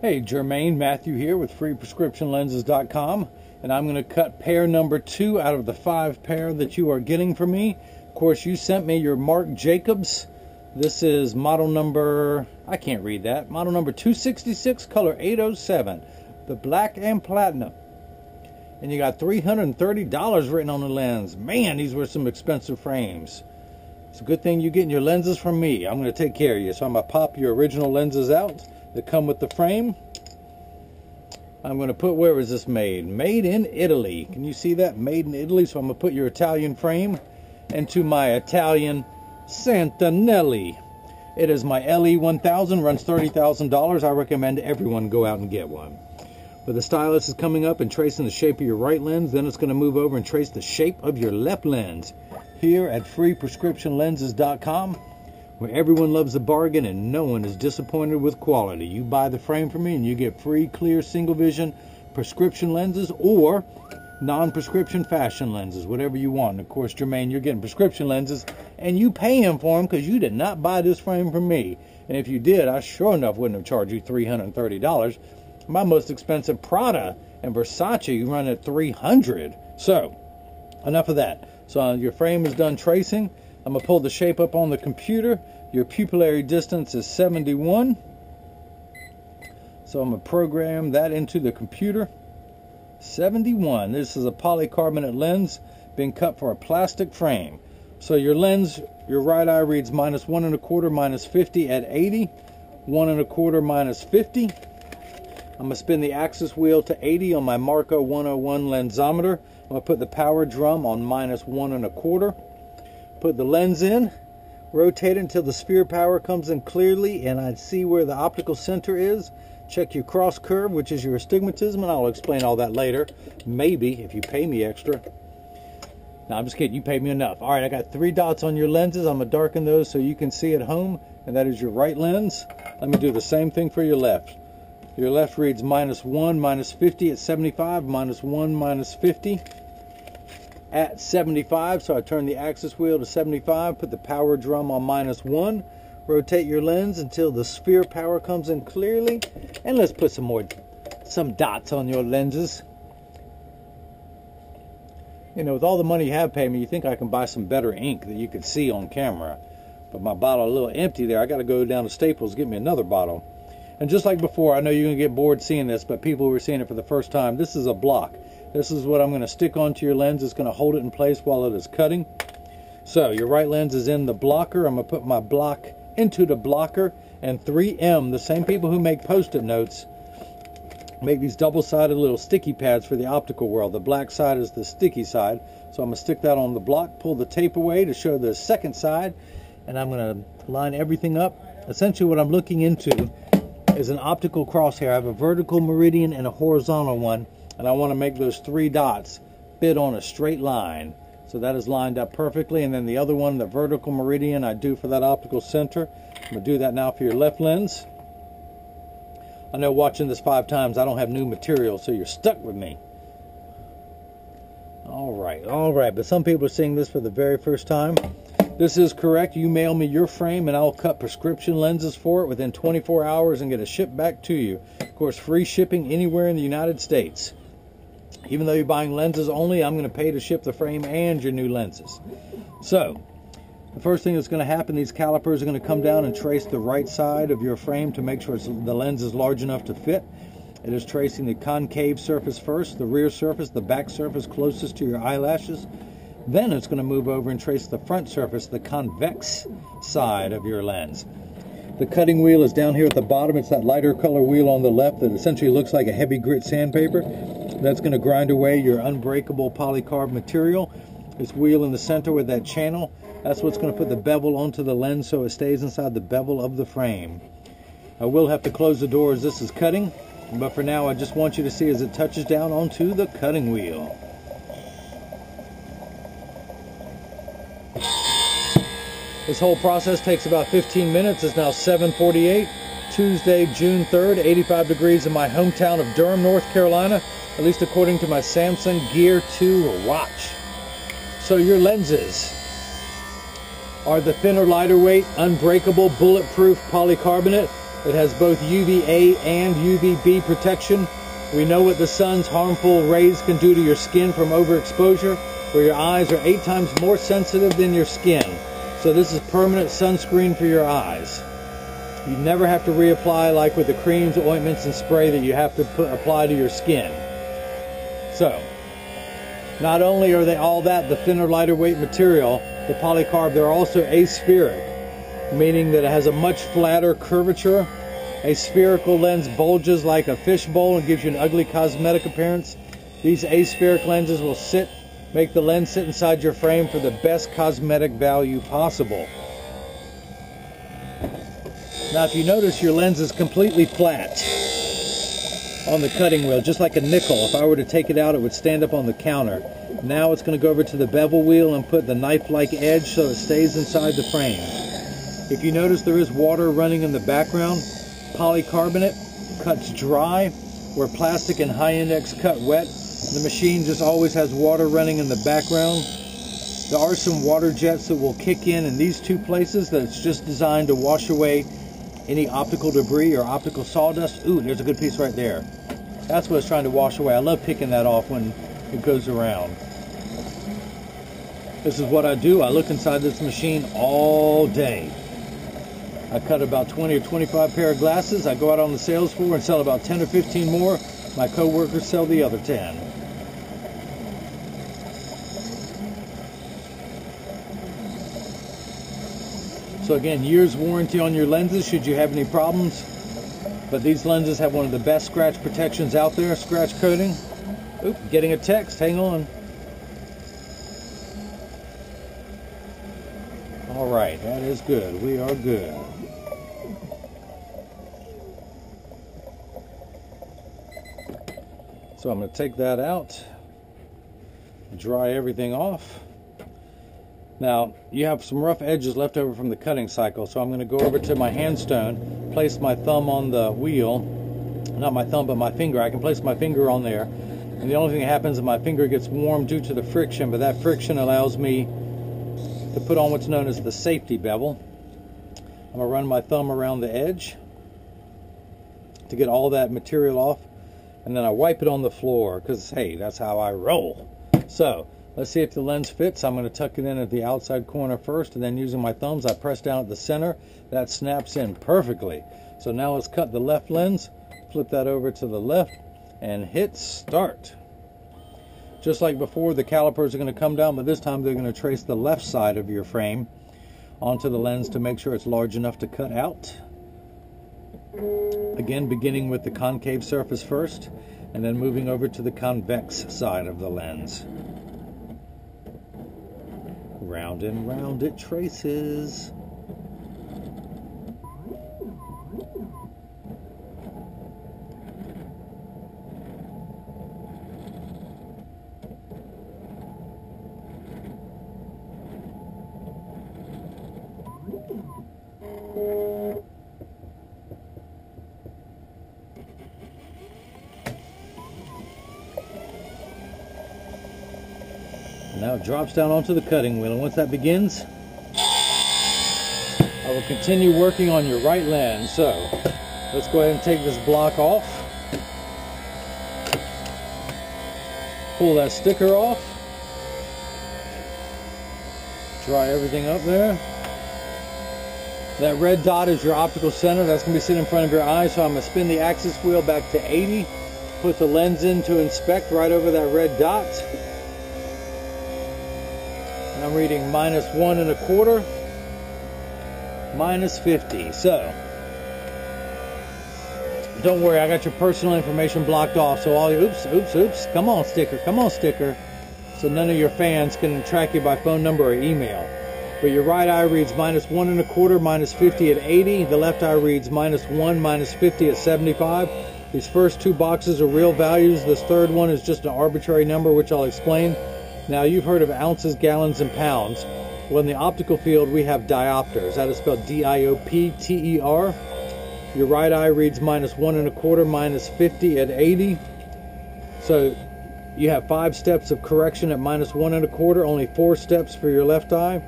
Hey, Jermaine, Matthew here with freeprescriptionlenses.com, and I'm going to cut pair number 2 out of the 5 pair that you are getting from me. Of course, you sent me your Marc Jacobs. This is model number, I can't read that, model number 266, color 807, the black and platinum. And you got $330 written on the lens. Man, these were some expensive frames. It's a good thing you're getting your lenses from me. I'm going to take care of you. So I'm going to pop your original lenses out that come with the frame. I'm going to put, where was this made? Made in Italy. Can you see that? Made in Italy. So I'm going to put your Italian frame into my Italian Santanelli. It is my LE1000, runs $30,000. I recommend everyone go out and get one. But the stylus is coming up and tracing the shape of your right lens. Then it's going to move over and trace the shape of your left lens. Here at freeprescriptionlenses.com, where everyone loves a bargain and no one is disappointed with quality. You buy the frame from me and you get free, clear, single vision prescription lenses or non-prescription fashion lenses, whatever you want. And of course, Jermaine, you're getting prescription lenses and you pay him for them because you did not buy this frame from me. And if you did, I sure enough wouldn't have charged you $330. My most expensive Prada and Versace run at $300. So, enough of that. So your frame is done tracing. I'm going to pull the shape up on the computer. Your pupillary distance is 71. So I'm going to program that into the computer. 71. This is a polycarbonate lens being cut for a plastic frame. So your lens, your right eye reads -1 1/4, -50 at 80. 1 1/4 -50. I'm going to spin the axis wheel to 80 on my Marco 101 lensometer. I'm going to put the power drum on -1 1/4. Put the lens in, rotate it until the sphere power comes in clearly and I see where the optical center is. Check your cross curve, which is your astigmatism, and I'll explain all that later. Maybe, if you pay me extra. No, I'm just kidding. You paid me enough. All right, I got 3 dots on your lenses. I'm going to darken those so you can see at home, and that is your right lens. Let me do the same thing for your left. Your left reads -1 -50 at 75, -1 -50 at 75. So I turn the axis wheel to 75, put the power drum on -1, rotate your lens until the sphere power comes in clearly, and let's put some dots on your lenses. You know, with all the money you have paid me, you think I can buy some better ink that you can see on camera. But my bottle a little empty there. I got to go down to Staples, get me another bottle. And just like before, I know you're going to get bored seeing this, but people who are seeing it for the first time, this is a block. This is what I'm going to stick onto your lens. It's going to hold it in place while it is cutting. So your right lens is in the blocker. I'm going to put my block into the blocker. And 3M, the same people who make Post-it notes, make these double-sided little sticky pads for the optical world. The black side is the sticky side. So I'm going to stick that on the block, pull the tape away to show the second side, and I'm going to line everything up. Essentially what I'm looking into is an optical crosshair. I have a vertical meridian and a horizontal one, and I want to make those 3 dots fit on a straight line. So that is lined up perfectly, and then the other one, the vertical meridian, I do for that optical center. I'm going to do that now for your left lens. I know watching this 5 times, I don't have new material, so you're stuck with me. All right, but some people are seeing this for the very first time. This is correct. You mail me your frame and I'll cut prescription lenses for it within 24 hours and get it shipped back to you. Of course, free shipping anywhere in the United States. Even though you're buying lenses only, I'm going to pay to ship the frame and your new lenses. So, the first thing that's going to happen, these calipers are going to come down and trace the right side of your frame to make sure the lens is large enough to fit. It is tracing the concave surface first, the rear surface, the back surface closest to your eyelashes. Then it's going to move over and trace the front surface, the convex side of your lens. The cutting wheel is down here at the bottom. It's that lighter color wheel on the left that essentially looks like a heavy grit sandpaper. That's going to grind away your unbreakable polycarb material. This wheel in the center with that channel, that's what's going to put the bevel onto the lens so it stays inside the bevel of the frame. I will have to close the door as this is cutting, but for now I just want you to see as it touches down onto the cutting wheel. This whole process takes about 15 minutes. It's now 7:48, Tuesday, June 3rd, 85 degrees in my hometown of Durham, North Carolina, at least according to my Samsung Gear 2 watch. So your lenses are the thinner, lighter weight, unbreakable, bulletproof polycarbonate It has both UVA and UVB protection. We know what the sun's harmful rays can do to your skin from overexposure, where your eyes are 8 times more sensitive than your skin. So this is permanent sunscreen for your eyes. You never have to reapply like with the creams, ointments, and spray that you have to apply to your skin. So, not only are they all that, the thinner, lighter weight material, the polycarb, they're also aspheric, meaning that it has a much flatter curvature. A spherical lens bulges like a fishbowl and gives you an ugly cosmetic appearance. These aspheric lenses will make the lens sit inside your frame for the best cosmetic value possible. Now, if you notice, your lens is completely flat on the cutting wheel, just like a nickel. If I were to take it out, it would stand up on the counter. Now it's going to go over to the bevel wheel and put the knife-like edge so it stays inside the frame. If you notice, there is water running in the background. Polycarbonate cuts dry, where plastic and high index cut wet. The machine just always has water running in the background. There are some water jets that will kick in these 2 places that's just designed to wash away any optical debris or optical sawdust. Ooh, there's a good piece right there. That's what it's trying to wash away. I love picking that off when it goes around. This is what I do. I look inside this machine all day. I cut about 20 or 25 pair of glasses. I go out on the sales floor and sell about 10 or 15 more. My co-workers sell the other 10. So again, years warranty on your lenses should you have any problems. But these lenses have one of the best scratch protections out there, scratch coating. Oop, getting a text, hang on. All right, that is good. We are good. So I'm going to take that out, dry everything off. Now, you have some rough edges left over from the cutting cycle, so I'm going to go over to my handstone, place my thumb on the wheel, not my thumb, but my finger. I can place my finger on there, and the only thing that happens is my finger gets warm due to the friction, but that friction allows me to put on what's known as the safety bevel. I'm going to run my thumb around the edge to get all that material off. And then I wipe it on the floor because, hey, that's how I roll. So let's see if the lens fits. I'm going to tuck it in at the outside corner first, and then using my thumbs, I press down at the center. That snaps in perfectly. So now let's cut the left lens, flip that over to the left, and hit start. Just like before, the calipers are going to come down, but this time they're going to trace the left side of your frame onto the lens to make sure it's large enough to cut out. Again, beginning with the concave surface first, and then moving over to the convex side of the lens. Round and round it traces. Now it drops down onto the cutting wheel, and once that begins, I will continue working on your right lens. So let's go ahead and take this block off, pull that sticker off, dry everything up there. That red dot is your optical center. That's going to be sitting in front of your eye, so I'm going to spin the axis wheel back to 80, put the lens in to inspect right over that red dot. I'm reading -1 1/4, -50. So, don't worry, I got your personal information blocked off. So all your, oops, come on sticker. So none of your fans can track you by phone number or email. But your right eye reads -1 1/4, -50 at 80. The left eye reads -1, -50 at 75. These first 2 boxes are real values. This third one is just an arbitrary number, which I'll explain. Now, you've heard of ounces, gallons, and pounds. Well, in the optical field, we have diopters. That is spelled D-I-O-P-T-E-R. Your right eye reads -1 1/4, -50 at 80. So you have 5 steps of correction at -1 1/4, only 4 steps for your left eye.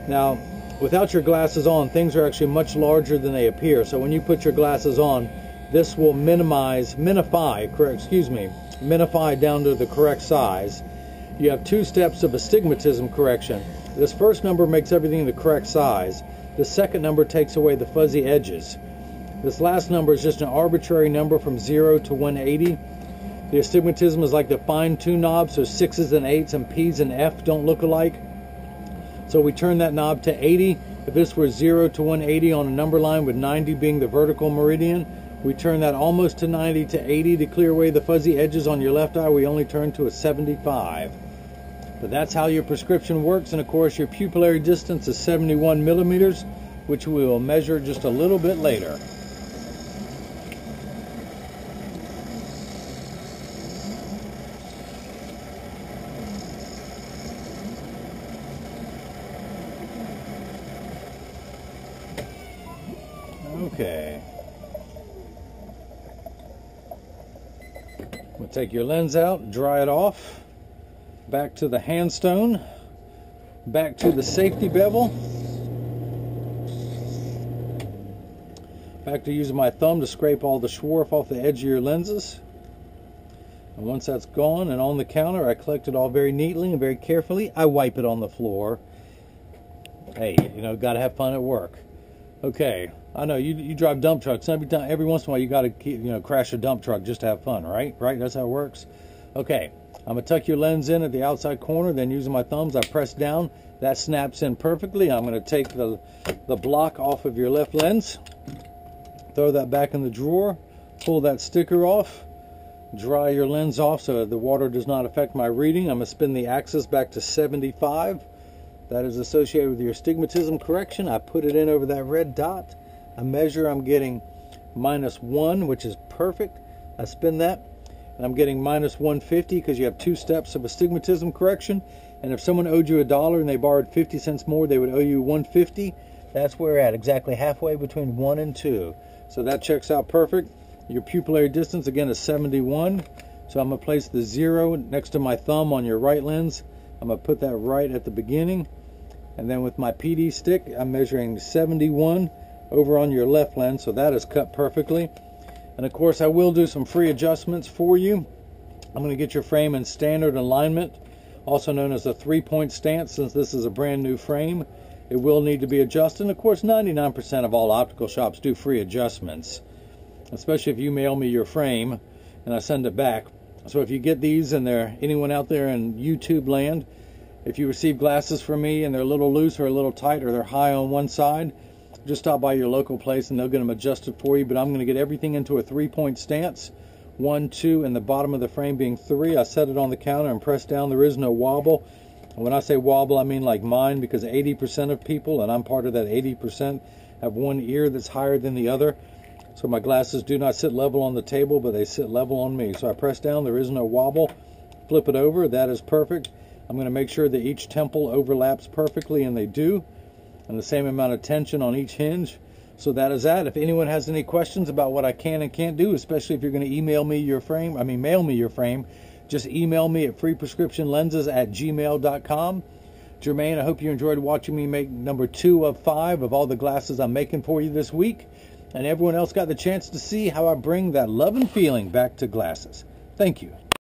Now, without your glasses on, things are actually much larger than they appear. So when you put your glasses on, this will minify down to the correct size. You have 2 steps of astigmatism correction. This first number makes everything the correct size. The second number takes away the fuzzy edges. This last number is just an arbitrary number from 0 to 180. The astigmatism is like the fine-tune knob, so 6s and 8s and P's and F don't look alike. So we turn that knob to 80. If this were 0 to 180 on a number line, with 90 being the vertical meridian, we turn that almost to 90 to 80 to clear away the fuzzy edges on your left eye. We only turn to a 75. But that's how your prescription works. And of course, your pupillary distance is 71 millimeters, which we will measure just a little bit later. Okay. We'll take your lens out, dry it off, back to the handstone, back to the safety bevel, back to using my thumb to scrape all the swarf off the edge of your lenses. And once that's gone and on the counter, I collect it all very neatly and very carefully. I wipe it on the floor. Hey, you know, gotta have fun at work. Okay, I know you drive dump trucks. Every once in a while you got to crash a dump truck just to have fun, right? Right? That's how it works. Okay, I'm gonna tuck your lens in at the outside corner. Then using my thumbs, I press down. That snaps in perfectly. I'm gonna take the block off of your left lens. Throw that back in the drawer. Pull that sticker off. Dry your lens off so the water does not affect my reading. I'm gonna spin the axis back to 75. That is associated with your astigmatism correction. I put it in over that red dot. I measure, I'm getting -1, which is perfect. I spin that, and I'm getting -150 because you have 2 steps of astigmatism correction. And if someone owed you $1 and they borrowed 50 cents more, they would owe you 150. That's where we're at, exactly halfway between 1 and 2. So that checks out perfect. Your pupillary distance, again, is 71. So I'm going to place the 0 next to my thumb on your right lens. I'm going to put that right at the beginning. And then with my PD stick, I'm measuring 71 over on your left lens. So that is cut perfectly. And of course, I will do some free adjustments for you. I'm going to get your frame in standard alignment, also known as a 3-point stance, since this is a brand new frame. It will need to be adjusted. And of course, 99% of all optical shops do free adjustments, especially if you mail me your frame and I send it back. So if you get these, and anyone out there in YouTube land, if you receive glasses from me and they're a little loose or a little tight or they're high on one side, just stop by your local place and they'll get them adjusted for you. But I'm going to get everything into a 3-point stance. 1, 2, and the bottom of the frame being 3. I set it on the counter and press down. There is no wobble. And when I say wobble, I mean like mine, because 80% of people, and I'm part of that 80%, have one ear that's higher than the other. So my glasses do not sit level on the table, but they sit level on me. So I press down, there is no wobble. Flip it over, that is perfect. I'm going to make sure that each temple overlaps perfectly, and they do. And the same amount of tension on each hinge. So that is that. If anyone has any questions about what I can and can't do, especially if you're going to mail me your frame, just email me at freeprescriptionlenses@gmail.com. Jermaine, I hope you enjoyed watching me make number 2 of 5 of all the glasses I'm making for you this week. And everyone else got the chance to see how I bring that love and feeling back to glasses. Thank you.